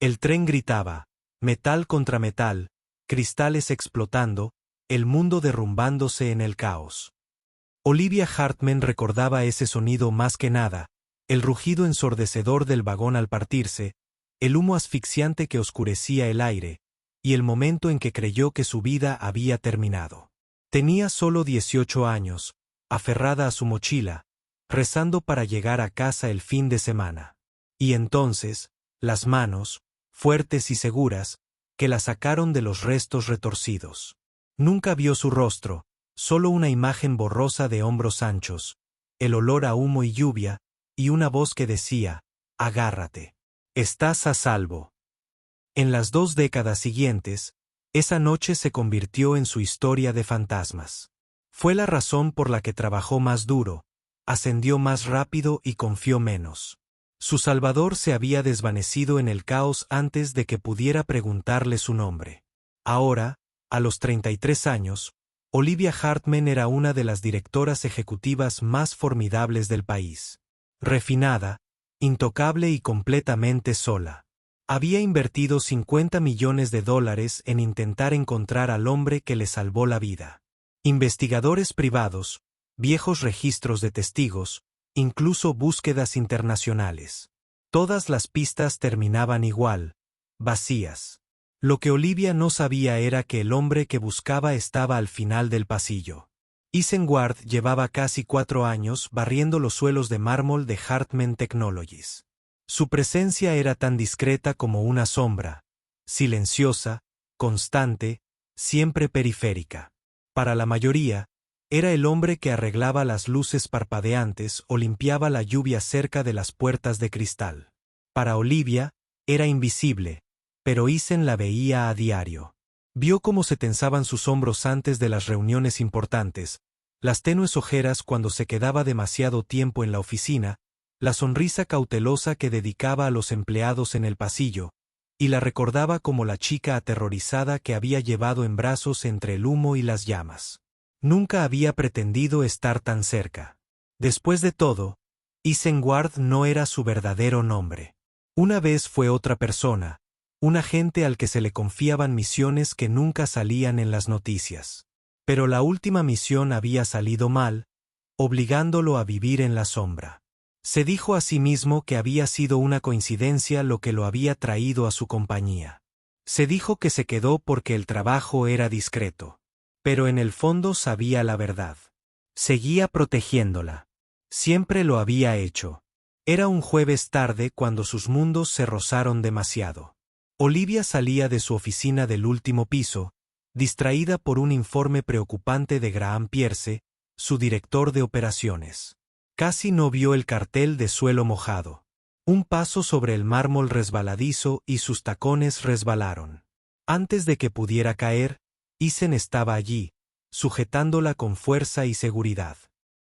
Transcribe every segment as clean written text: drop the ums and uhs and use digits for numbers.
El tren gritaba, metal contra metal, cristales explotando, el mundo derrumbándose en el caos. Olivia Hartman recordaba ese sonido más que nada, el rugido ensordecedor del vagón al partirse, el humo asfixiante que oscurecía el aire, y el momento en que creyó que su vida había terminado. Tenía solo 18 años, aferrada a su mochila, rezando para llegar a casa el fin de semana. Y entonces, las manos, fuertes y seguras, que la sacaron de los restos retorcidos. Nunca vio su rostro, solo una imagen borrosa de hombros anchos, el olor a humo y lluvia, y una voz que decía, agárrate. Estás a salvo. En las 2 décadas siguientes, esa noche se convirtió en su historia de fantasmas. Fue la razón por la que trabajó más duro, ascendió más rápido y confió menos. Su salvador se había desvanecido en el caos antes de que pudiera preguntarle su nombre. Ahora, a los 33 años, Olivia Hartman era una de las directoras ejecutivas más formidables del país. Refinada, intocable y completamente sola. Había invertido $50 millones en intentar encontrar al hombre que le salvó la vida. Investigadores privados, viejos registros de testigos, incluso búsquedas internacionales. Todas las pistas terminaban igual, vacías. Lo que Olivia no sabía era que el hombre que buscaba estaba al final del pasillo. Isengard llevaba casi 4 años barriendo los suelos de mármol de Hartman Technologies. Su presencia era tan discreta como una sombra, silenciosa, constante, siempre periférica. Para la mayoría, era el hombre que arreglaba las luces parpadeantes o limpiaba la lluvia cerca de las puertas de cristal. Para Olivia, era invisible, pero Isen la veía a diario. Vio cómo se tensaban sus hombros antes de las reuniones importantes, las tenues ojeras cuando se quedaba demasiado tiempo en la oficina, la sonrisa cautelosa que dedicaba a los empleados en el pasillo, y la recordaba como la chica aterrorizada que había llevado en brazos entre el humo y las llamas. Nunca había pretendido estar tan cerca. Después de todo, Isengard no era su verdadero nombre. Una vez fue otra persona, un agente al que se le confiaban misiones que nunca salían en las noticias. Pero la última misión había salido mal, obligándolo a vivir en la sombra. Se dijo a sí mismo que había sido una coincidencia lo que lo había traído a su compañía. Se dijo que se quedó porque el trabajo era discreto. Pero en el fondo sabía la verdad. Seguía protegiéndola. Siempre lo había hecho. Era un jueves tarde cuando sus mundos se rozaron demasiado. Olivia salía de su oficina del último piso, distraída por un informe preocupante de Graham Pierce, su director de operaciones. Casi no vio el cartel de suelo mojado. Un paso sobre el mármol resbaladizo y sus tacones resbalaron. Antes de que pudiera caer, Isen estaba allí, sujetándola con fuerza y seguridad.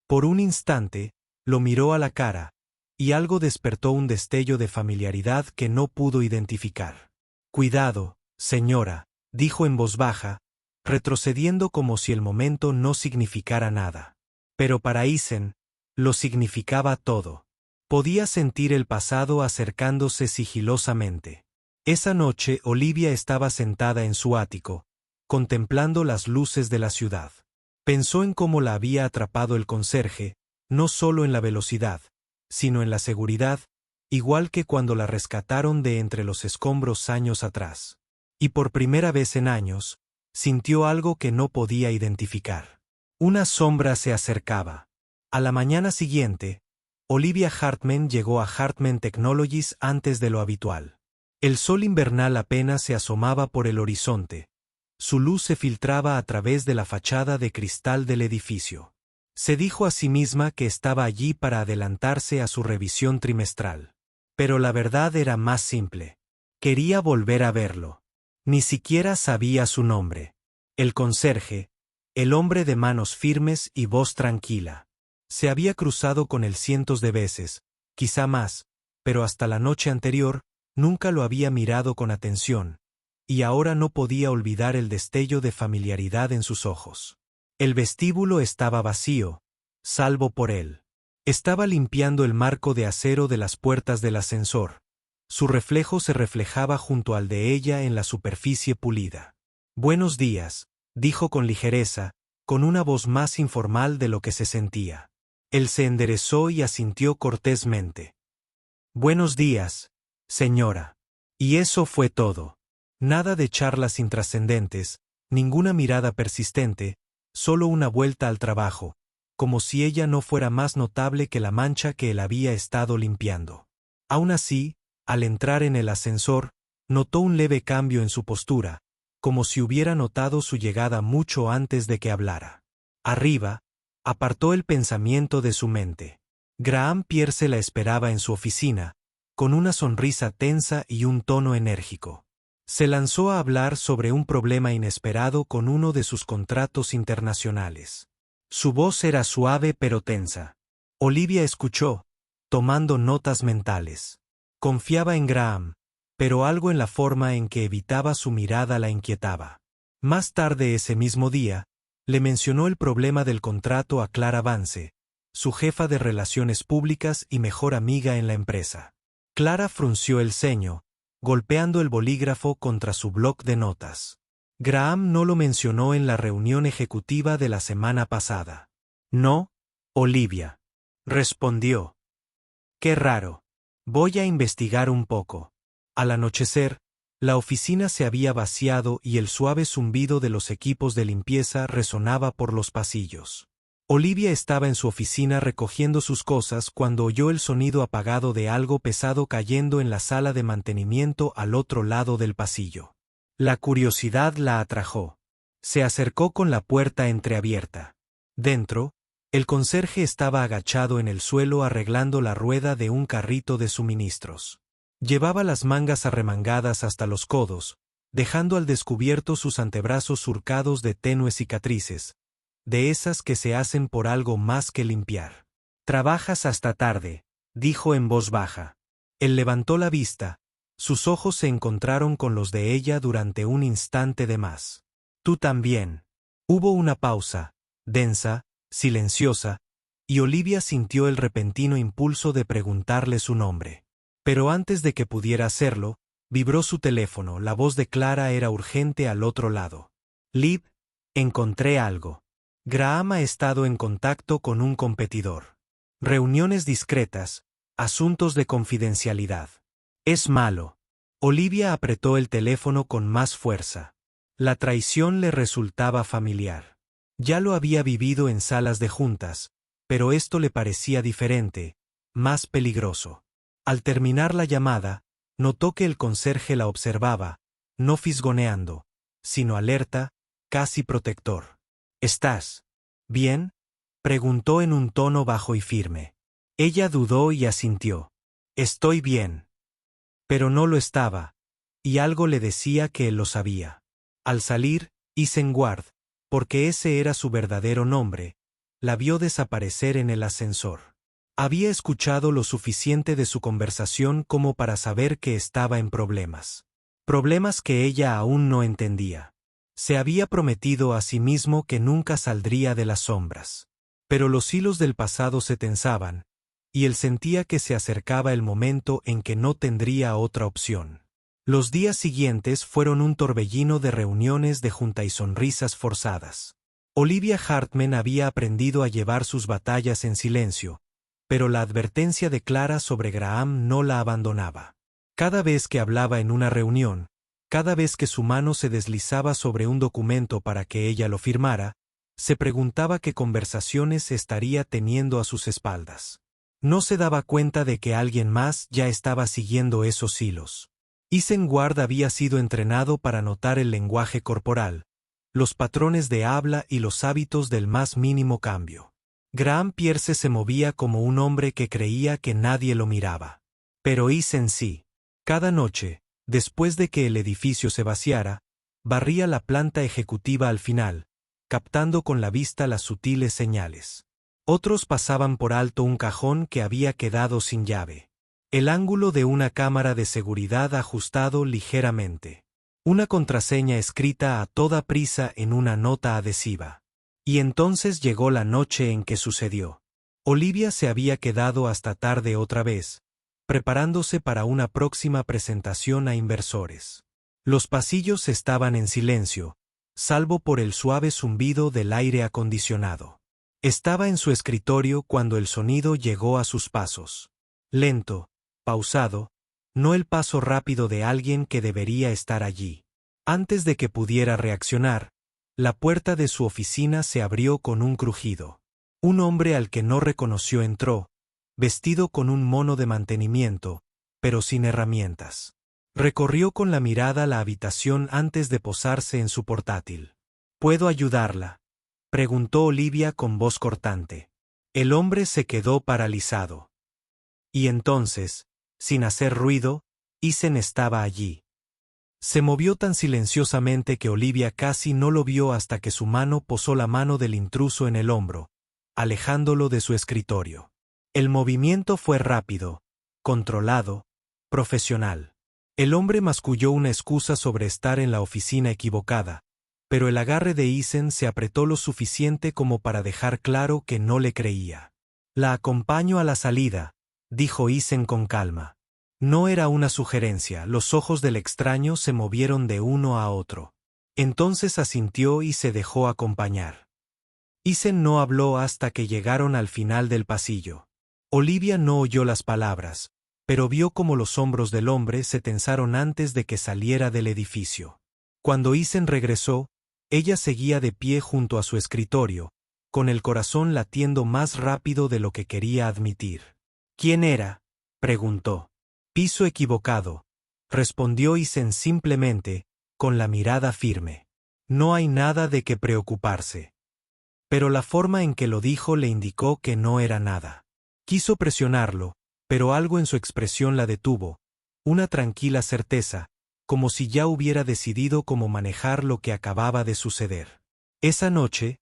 Por un instante, lo miró a la cara, y algo despertó un destello de familiaridad que no pudo identificar. «Cuidado, señora», dijo en voz baja, retrocediendo como si el momento no significara nada. Pero para Isen, lo significaba todo. Podía sentir el pasado acercándose sigilosamente. Esa noche Olivia estaba sentada en su ático, contemplando las luces de la ciudad. Pensó en cómo la había atrapado el conserje, no solo en la velocidad, sino en la seguridad, igual que cuando la rescataron de entre los escombros años atrás. Y por primera vez en años, sintió algo que no podía identificar. Una sombra se acercaba. A la mañana siguiente, Olivia Hartman llegó a Hartman Technologies antes de lo habitual. El sol invernal apenas se asomaba por el horizonte. Su luz se filtraba a través de la fachada de cristal del edificio. Se dijo a sí misma que estaba allí para adelantarse a su revisión trimestral. Pero la verdad era más simple. Quería volver a verlo. Ni siquiera sabía su nombre. El conserje, el hombre de manos firmes y voz tranquila. Se había cruzado con él cientos de veces, quizá más, pero hasta la noche anterior, nunca lo había mirado con atención, y ahora no podía olvidar el destello de familiaridad en sus ojos. El vestíbulo estaba vacío, salvo por él. Estaba limpiando el marco de acero de las puertas del ascensor, Su reflejo se reflejaba junto al de ella en la superficie pulida. «Buenos días», dijo con ligereza, con una voz más informal de lo que se sentía. Él se enderezó y asintió cortésmente. «Buenos días, señora». Y eso fue todo. Nada de charlas intrascendentes, ninguna mirada persistente, solo una vuelta al trabajo, como si ella no fuera más notable que la mancha que él había estado limpiando. Aún así, al entrar en el ascensor, notó un leve cambio en su postura, como si hubiera notado su llegada mucho antes de que hablara. Arriba, apartó el pensamiento de su mente. Graham Pierce la esperaba en su oficina, con una sonrisa tensa y un tono enérgico. Se lanzó a hablar sobre un problema inesperado con uno de sus contratos internacionales. Su voz era suave pero tensa. Olivia escuchó, tomando notas mentales. Confiaba en Graham, pero algo en la forma en que evitaba su mirada la inquietaba. Más tarde ese mismo día, le mencionó el problema del contrato a Clara Vance, su jefa de relaciones públicas y mejor amiga en la empresa. Clara frunció el ceño, golpeando el bolígrafo contra su bloc de notas. Graham no lo mencionó en la reunión ejecutiva de la semana pasada. «No, Olivia», respondió. «Qué raro. Voy a investigar un poco». Al anochecer, la oficina se había vaciado y el suave zumbido de los equipos de limpieza resonaba por los pasillos. Olivia estaba en su oficina recogiendo sus cosas cuando oyó el sonido apagado de algo pesado cayendo en la sala de mantenimiento al otro lado del pasillo. La curiosidad la atrajo. Se acercó con la puerta entreabierta. Dentro, el conserje estaba agachado en el suelo arreglando la rueda de un carrito de suministros. Llevaba las mangas arremangadas hasta los codos, dejando al descubierto sus antebrazos surcados de tenues cicatrices, de esas que se hacen por algo más que limpiar. «Trabajas hasta tarde», dijo en voz baja. Él levantó la vista, sus ojos se encontraron con los de ella durante un instante de más. «Tú también». Hubo una pausa, densa, silenciosa, y Olivia sintió el repentino impulso de preguntarle su nombre. Pero antes de que pudiera hacerlo, vibró su teléfono, la voz de Clara era urgente al otro lado. «Liv, encontré algo. Graham ha estado en contacto con un competidor. Reuniones discretas, asuntos de confidencialidad. Es malo». Olivia apretó el teléfono con más fuerza. La traición le resultaba familiar. Ya lo había vivido en salas de juntas, pero esto le parecía diferente, más peligroso. Al terminar la llamada, notó que el conserje la observaba, no fisgoneando, sino alerta, casi protector. «¿Estás bien?», preguntó en un tono bajo y firme. Ella dudó y asintió. «Estoy bien». Pero no lo estaba, y algo le decía que él lo sabía. Al salir, Isengard, porque ese era su verdadero nombre, la vio desaparecer en el ascensor. Había escuchado lo suficiente de su conversación como para saber que estaba en problemas. Problemas que ella aún no entendía. Se había prometido a sí mismo que nunca saldría de las sombras. Pero los hilos del pasado se tensaban, y él sentía que se acercaba el momento en que no tendría otra opción. Los días siguientes fueron un torbellino de reuniones de junta y sonrisas forzadas. Olivia Hartman había aprendido a llevar sus batallas en silencio, pero la advertencia de Clara sobre Graham no la abandonaba. Cada vez que hablaba en una reunión, cada vez que su mano se deslizaba sobre un documento para que ella lo firmara, se preguntaba qué conversaciones estaría teniendo a sus espaldas. No se daba cuenta de que alguien más ya estaba siguiendo esos hilos. Isengard había sido entrenado para notar el lenguaje corporal, los patrones de habla y los hábitos del más mínimo cambio. Graham Pierce se movía como un hombre que creía que nadie lo miraba. Pero Isen sí. Cada noche, después de que el edificio se vaciara, barría la planta ejecutiva al final, captando con la vista las sutiles señales. Otros pasaban por alto un cajón que había quedado sin llave. El ángulo de una cámara de seguridad ajustado ligeramente. Una contraseña escrita a toda prisa en una nota adhesiva. Y entonces llegó la noche en que sucedió. Olivia se había quedado hasta tarde otra vez, preparándose para una próxima presentación a inversores. Los pasillos estaban en silencio, salvo por el suave zumbido del aire acondicionado. Estaba en su escritorio cuando el sonido llegó a sus pasos. Lento, pausado, no el paso rápido de alguien que debería estar allí. Antes de que pudiera reaccionar, la puerta de su oficina se abrió con un crujido. Un hombre al que no reconoció entró, vestido con un mono de mantenimiento, pero sin herramientas. Recorrió con la mirada la habitación antes de posarse en su portátil. ¿Puedo ayudarla?, preguntó Olivia con voz cortante. El hombre se quedó paralizado. Y entonces, sin hacer ruido, Ethan estaba allí. Se movió tan silenciosamente que Olivia casi no lo vio hasta que su mano posó la mano del intruso en el hombro, alejándolo de su escritorio. El movimiento fue rápido, controlado, profesional. El hombre masculló una excusa sobre estar en la oficina equivocada, pero el agarre de Ethan se apretó lo suficiente como para dejar claro que no le creía. La acompaño a la salida, dijo Ethan con calma. No era una sugerencia, los ojos del extraño se movieron de uno a otro. Entonces asintió y se dejó acompañar. Ethan no habló hasta que llegaron al final del pasillo. Olivia no oyó las palabras, pero vio cómo los hombros del hombre se tensaron antes de que saliera del edificio. Cuando Ethan regresó, ella seguía de pie junto a su escritorio, con el corazón latiendo más rápido de lo que quería admitir. ¿Quién era?, preguntó. Piso equivocado, respondió Ethan simplemente, con la mirada firme. No hay nada de qué preocuparse. Pero la forma en que lo dijo le indicó que no era nada. Quiso presionarlo, pero algo en su expresión la detuvo, una tranquila certeza, como si ya hubiera decidido cómo manejar lo que acababa de suceder. Esa noche,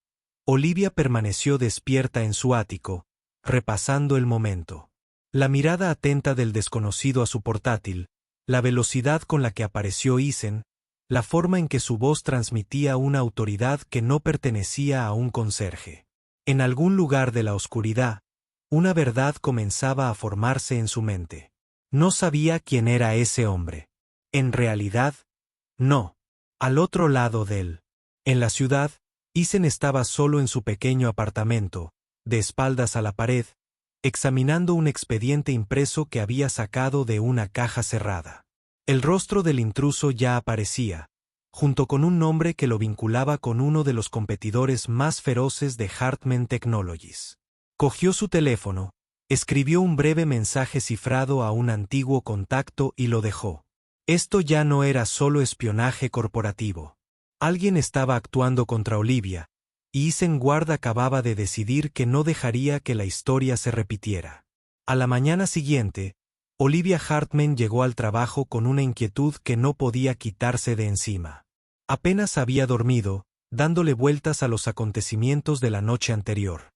Olivia permaneció despierta en su ático, repasando el momento. La mirada atenta del desconocido a su portátil, la velocidad con la que apareció Ethan, la forma en que su voz transmitía una autoridad que no pertenecía a un conserje. En algún lugar de la oscuridad, una verdad comenzaba a formarse en su mente. No sabía quién era ese hombre. En realidad, no. Al otro lado de él. En la ciudad, Ethan estaba solo en su pequeño apartamento, de espaldas a la pared, examinando un expediente impreso que había sacado de una caja cerrada. El rostro del intruso ya aparecía, junto con un nombre que lo vinculaba con uno de los competidores más feroces de Hartman Technologies. Cogió su teléfono, escribió un breve mensaje cifrado a un antiguo contacto y lo dejó. Esto ya no era solo espionaje corporativo. Alguien estaba actuando contra Olivia, y Ethan Ward acababa de decidir que no dejaría que la historia se repitiera. A la mañana siguiente, Olivia Hartman llegó al trabajo con una inquietud que no podía quitarse de encima. Apenas había dormido, dándole vueltas a los acontecimientos de la noche anterior.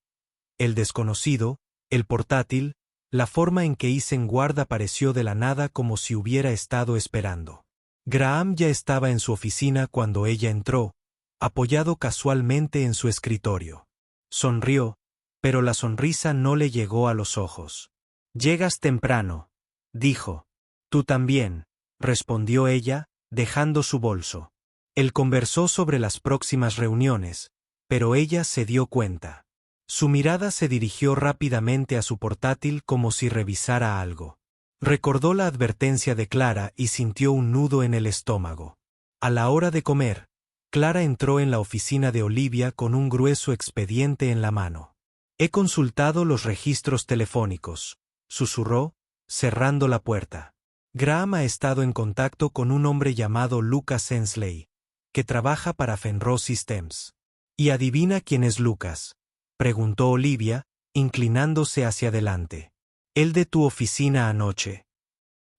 El desconocido, el portátil, la forma en que Ethan Ward apareció de la nada como si hubiera estado esperando. Graham ya estaba en su oficina cuando ella entró, apoyado casualmente en su escritorio. Sonrió, pero la sonrisa no le llegó a los ojos. «Llegas temprano», dijo. «Tú también», respondió ella, dejando su bolso. Él conversó sobre las próximas reuniones, pero ella se dio cuenta. Su mirada se dirigió rápidamente a su portátil como si revisara algo. Recordó la advertencia de Clara y sintió un nudo en el estómago. A la hora de comer, Clara entró en la oficina de Olivia con un grueso expediente en la mano. «He consultado los registros telefónicos», susurró, cerrando la puerta. Graham ha estado en contacto con un hombre llamado Lucas Ensley, que trabaja para Fenrose Systems. «¿Y adivina quién es Lucas?», preguntó Olivia, inclinándose hacia adelante. «El de tu oficina anoche».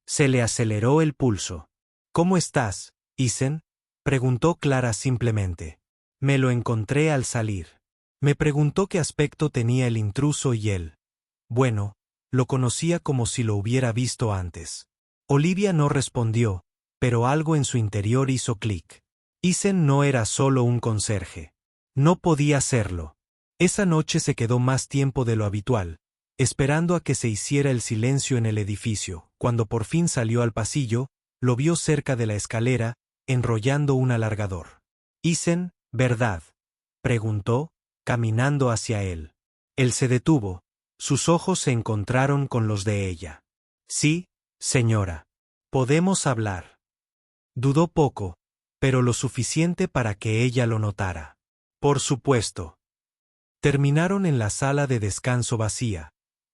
Se le aceleró el pulso. «¿Cómo estás, Ethan?», preguntó Clara simplemente. «Me lo encontré al salir». Me preguntó qué aspecto tenía el intruso y él. Bueno, lo conocía como si lo hubiera visto antes. Olivia no respondió, pero algo en su interior hizo clic. Ethan no era solo un conserje. No podía serlo. Esa noche se quedó más tiempo de lo habitual, esperando a que se hiciera el silencio en el edificio. Cuando por fin salió al pasillo, lo vio cerca de la escalera, enrollando un alargador. «Ethan, ¿verdad?», preguntó, caminando hacia él. Él se detuvo. Sus ojos se encontraron con los de ella. «Sí, señora. Podemos hablar». Dudó poco, pero lo suficiente para que ella lo notara. «Por supuesto». Terminaron en la sala de descanso vacía.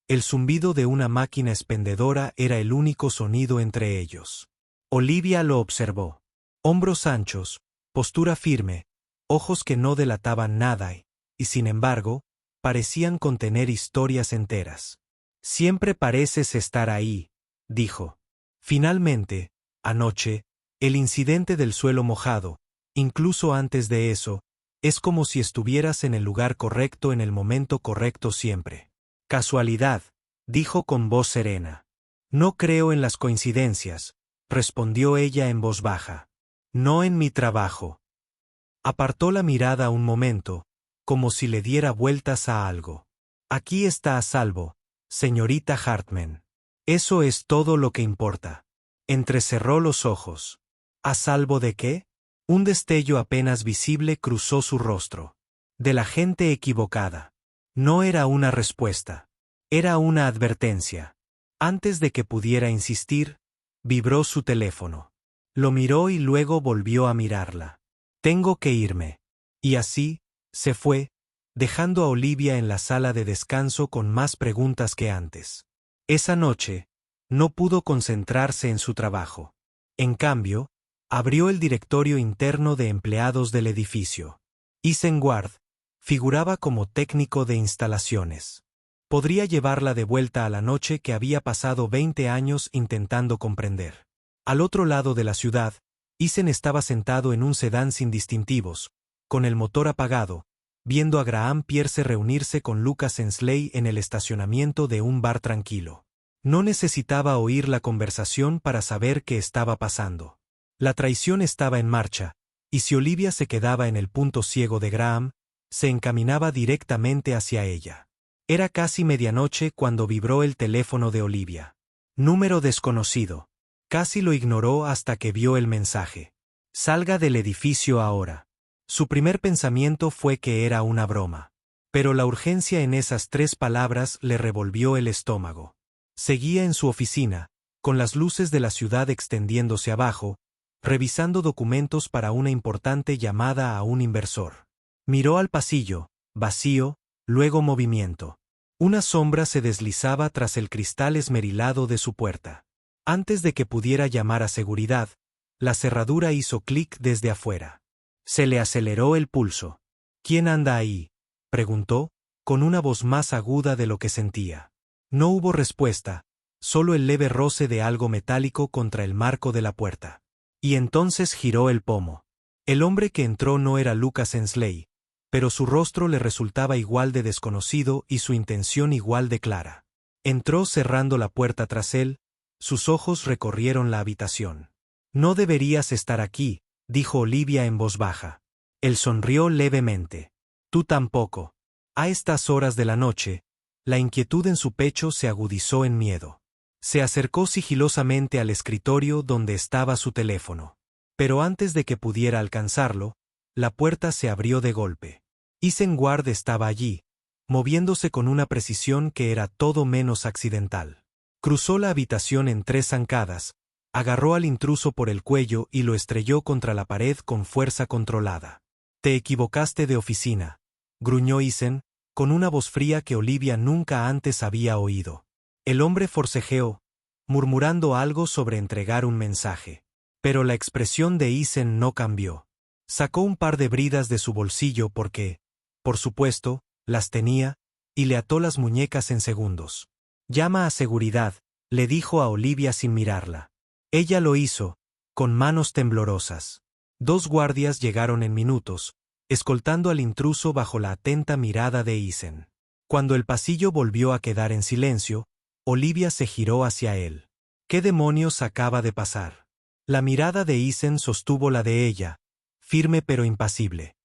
El zumbido de una máquina expendedora era el único sonido entre ellos. Olivia lo observó. Hombros anchos, postura firme, ojos que no delataban nada y sin embargo, parecían contener historias enteras. «Siempre pareces estar ahí», dijo. Finalmente, anoche, el incidente del suelo mojado, incluso antes de eso, es como si estuvieras en el lugar correcto en el momento correcto siempre. «Casualidad», dijo con voz serena. «No creo en las coincidencias», respondió ella en voz baja. «No en mi trabajo». Apartó la mirada un momento, como si le diera vueltas a algo. «Aquí está a salvo, señorita Hartman. Eso es todo lo que importa». Entrecerró los ojos. «¿A salvo de qué?». Un destello apenas visible cruzó su rostro. «De la gente equivocada». No era una respuesta. Era una advertencia. Antes de que pudiera insistir, vibró su teléfono. Lo miró y luego volvió a mirarla. «Tengo que irme». Y así, se fue, dejando a Olivia en la sala de descanso con más preguntas que antes. Esa noche, no pudo concentrarse en su trabajo. En cambio, abrió el directorio interno de empleados del edificio. Ethan Ward figuraba como técnico de instalaciones. Podría llevarla de vuelta a la noche que había pasado 20 años intentando comprender. Al otro lado de la ciudad, Ethan estaba sentado en un sedán sin distintivos, con el motor apagado, viendo a Graham Pierce reunirse con Lucas Ensley en el estacionamiento de un bar tranquilo. No necesitaba oír la conversación para saber qué estaba pasando. La traición estaba en marcha, y si Olivia se quedaba en el punto ciego de Graham, se encaminaba directamente hacia ella. Era casi medianoche cuando vibró el teléfono de Olivia. Número desconocido. Casi lo ignoró hasta que vio el mensaje. «Salga del edificio ahora». Su primer pensamiento fue que era una broma. Pero la urgencia en esas 3 palabras le revolvió el estómago. Seguía en su oficina, con las luces de la ciudad extendiéndose abajo, revisando documentos para una importante llamada a un inversor. Miró al pasillo, vacío, luego movimiento. Una sombra se deslizaba tras el cristal esmerilado de su puerta. Antes de que pudiera llamar a seguridad, la cerradura hizo clic desde afuera. Se le aceleró el pulso. «¿Quién anda ahí?», preguntó, con una voz más aguda de lo que sentía. No hubo respuesta, solo el leve roce de algo metálico contra el marco de la puerta. Y entonces giró el pomo. El hombre que entró no era Lucas Ensley, pero su rostro le resultaba igual de desconocido y su intención igual de clara. Entró cerrando la puerta tras él, sus ojos recorrieron la habitación. «No deberías estar aquí», dijo Olivia en voz baja. Él sonrió levemente. «Tú tampoco». A estas horas de la noche, la inquietud en su pecho se agudizó en miedo. Se acercó sigilosamente al escritorio donde estaba su teléfono. Pero antes de que pudiera alcanzarlo, la puerta se abrió de golpe. Ethan Ward estaba allí, moviéndose con una precisión que era todo menos accidental. Cruzó la habitación en 3 zancadas, agarró al intruso por el cuello y lo estrelló contra la pared con fuerza controlada. «Te equivocaste de oficina», gruñó Ethan, con una voz fría que Olivia nunca antes había oído. El hombre forcejeó, murmurando algo sobre entregar un mensaje. Pero la expresión de Ethan no cambió. Sacó un par de bridas de su bolsillo porque, por supuesto, las tenía, y le ató las muñecas en segundos. «Llama a seguridad», le dijo a Olivia sin mirarla. Ella lo hizo, con manos temblorosas. 2 guardias llegaron en minutos, escoltando al intruso bajo la atenta mirada de Ethan. Cuando el pasillo volvió a quedar en silencio, Olivia se giró hacia él. ¿Qué demonios acaba de pasar? La mirada de Ethan sostuvo la de ella, firme pero impasible.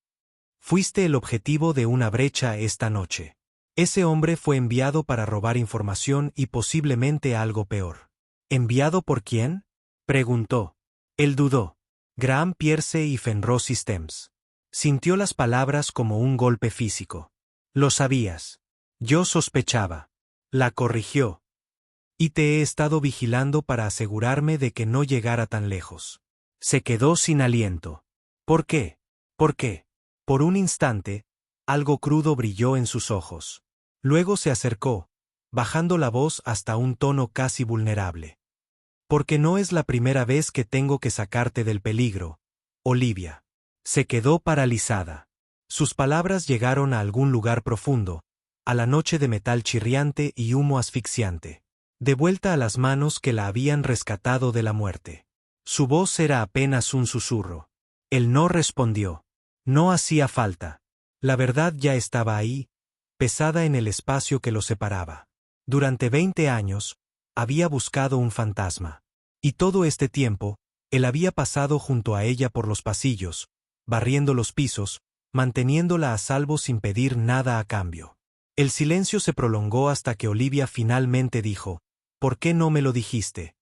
«Fuiste el objetivo de una brecha esta noche». Ese hombre fue enviado para robar información y posiblemente algo peor. ¿Enviado por quién?, preguntó. Él dudó. Graham Pierce y Fenrose Systems. Sintió las palabras como un golpe físico. Lo sabías. Yo sospechaba. La corrigió. Y te he estado vigilando para asegurarme de que no llegara tan lejos. Se quedó sin aliento. ¿Por qué? ¿Por qué? Por un instante, algo crudo brilló en sus ojos. Luego se acercó, bajando la voz hasta un tono casi vulnerable. Porque no es la primera vez que tengo que sacarte del peligro, Olivia. Se quedó paralizada. Sus palabras llegaron a algún lugar profundo, a la noche de metal chirriante y humo asfixiante. De vuelta a las manos que la habían rescatado de la muerte. Su voz era apenas un susurro. Él no respondió. No hacía falta. La verdad ya estaba ahí, pesada en el espacio que lo separaba. Durante 20 años, había buscado un fantasma. Y todo este tiempo, él había pasado junto a ella por los pasillos, barriendo los pisos, manteniéndola a salvo sin pedir nada a cambio. El silencio se prolongó hasta que Olivia finalmente dijo: ¿Por qué no me lo dijiste?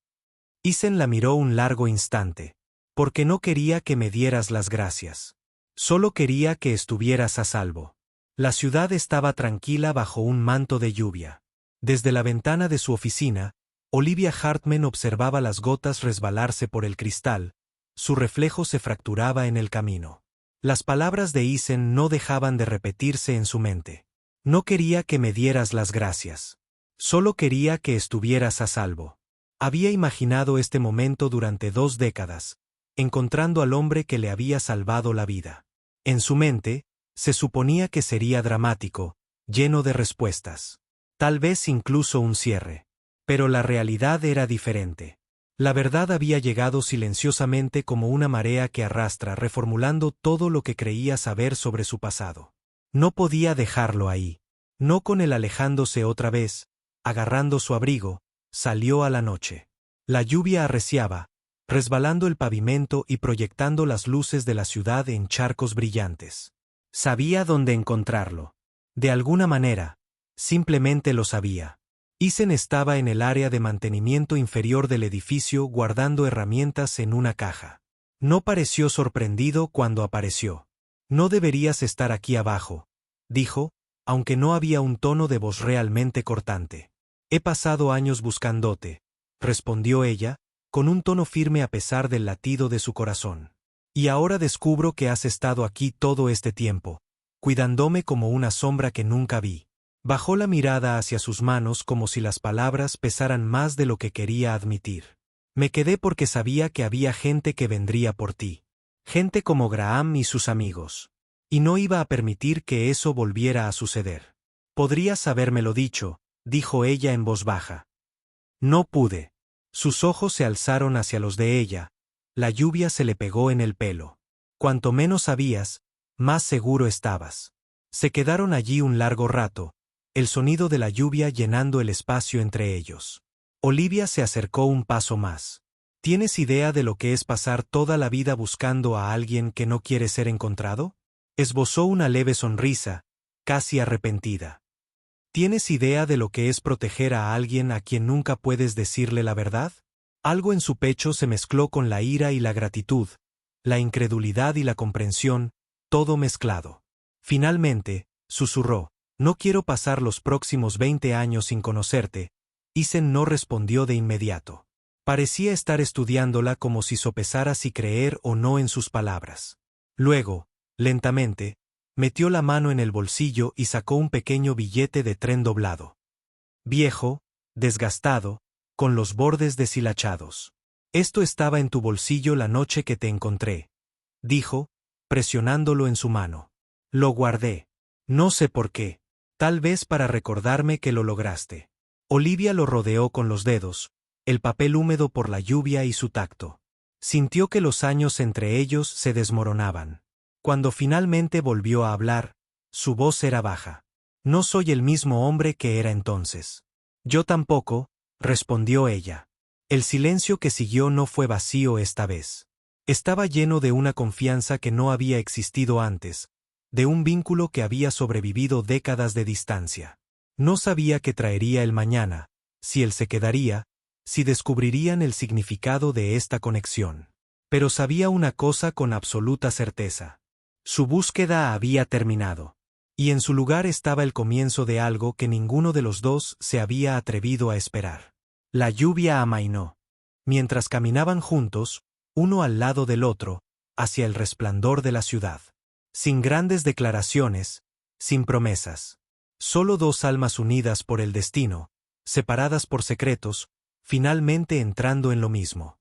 Isen la miró un largo instante. Porque no quería que me dieras las gracias. Solo quería que estuvieras a salvo. La ciudad estaba tranquila bajo un manto de lluvia. Desde la ventana de su oficina, Olivia Hartman observaba las gotas resbalarse por el cristal. Su reflejo se fracturaba en el camino. Las palabras de Isen no dejaban de repetirse en su mente. No quería que me dieras las gracias. Solo quería que estuvieras a salvo. Había imaginado este momento durante 2 décadas, encontrando al hombre que le había salvado la vida. En su mente, se suponía que sería dramático, lleno de respuestas. Tal vez incluso un cierre. Pero la realidad era diferente. La verdad había llegado silenciosamente como una marea que arrastra, reformulando todo lo que creía saber sobre su pasado. No podía dejarlo ahí. No con él alejándose otra vez, agarrando su abrigo, salió a la noche. La lluvia arreciaba, resbalando el pavimento y proyectando las luces de la ciudad en charcos brillantes. Sabía dónde encontrarlo. De alguna manera, simplemente lo sabía. Isen estaba en el área de mantenimiento inferior del edificio guardando herramientas en una caja. No pareció sorprendido cuando apareció. No deberías estar aquí abajo, dijo, aunque no había un tono de voz realmente cortante. He pasado años buscándote, respondió ella, con un tono firme a pesar del latido de su corazón. Y ahora descubro que has estado aquí todo este tiempo, cuidándome como una sombra que nunca vi. Bajó la mirada hacia sus manos como si las palabras pesaran más de lo que quería admitir. Me quedé porque sabía que había gente que vendría por ti. Gente como Graham y sus amigos. Y no iba a permitir que eso volviera a suceder. Podrías habérmelo dicho, dijo ella en voz baja. No pude. Sus ojos se alzaron hacia los de ella. La lluvia se le pegó en el pelo. Cuanto menos sabías, más seguro estabas. Se quedaron allí un largo rato, el sonido de la lluvia llenando el espacio entre ellos. Olivia se acercó un paso más. ¿Tienes idea de lo que es pasar toda la vida buscando a alguien que no quiere ser encontrado? Esbozó una leve sonrisa, casi arrepentida. ¿Tienes idea de lo que es proteger a alguien a quien nunca puedes decirle la verdad? Algo en su pecho se mezcló con la ira y la gratitud, la incredulidad y la comprensión, todo mezclado. Finalmente, susurró, no quiero pasar los próximos 20 años sin conocerte. Isen no respondió de inmediato. Parecía estar estudiándola como si sopesara si creer o no en sus palabras. Luego, lentamente, metió la mano en el bolsillo y sacó un pequeño billete de tren doblado. Viejo, desgastado, con los bordes deshilachados. Esto estaba en tu bolsillo la noche que te encontré, dijo, presionándolo en su mano. Lo guardé. No sé por qué. Tal vez para recordarme que lo lograste. Olivia lo rodeó con los dedos, el papel húmedo por la lluvia y su tacto. Sintió que los años entre ellos se desmoronaban. Cuando finalmente volvió a hablar, su voz era baja. No soy el mismo hombre que era entonces. Yo tampoco, respondió ella. El silencio que siguió no fue vacío esta vez. Estaba lleno de una confianza que no había existido antes, de un vínculo que había sobrevivido décadas de distancia. No sabía qué traería el mañana, si él se quedaría, si descubrirían el significado de esta conexión. Pero sabía una cosa con absoluta certeza. Su búsqueda había terminado. Y en su lugar estaba el comienzo de algo que ninguno de los dos se había atrevido a esperar. La lluvia amainó. Mientras caminaban juntos, uno al lado del otro, hacia el resplandor de la ciudad. Sin grandes declaraciones, sin promesas. Solo dos almas unidas por el destino, separadas por secretos, finalmente entrando en lo mismo.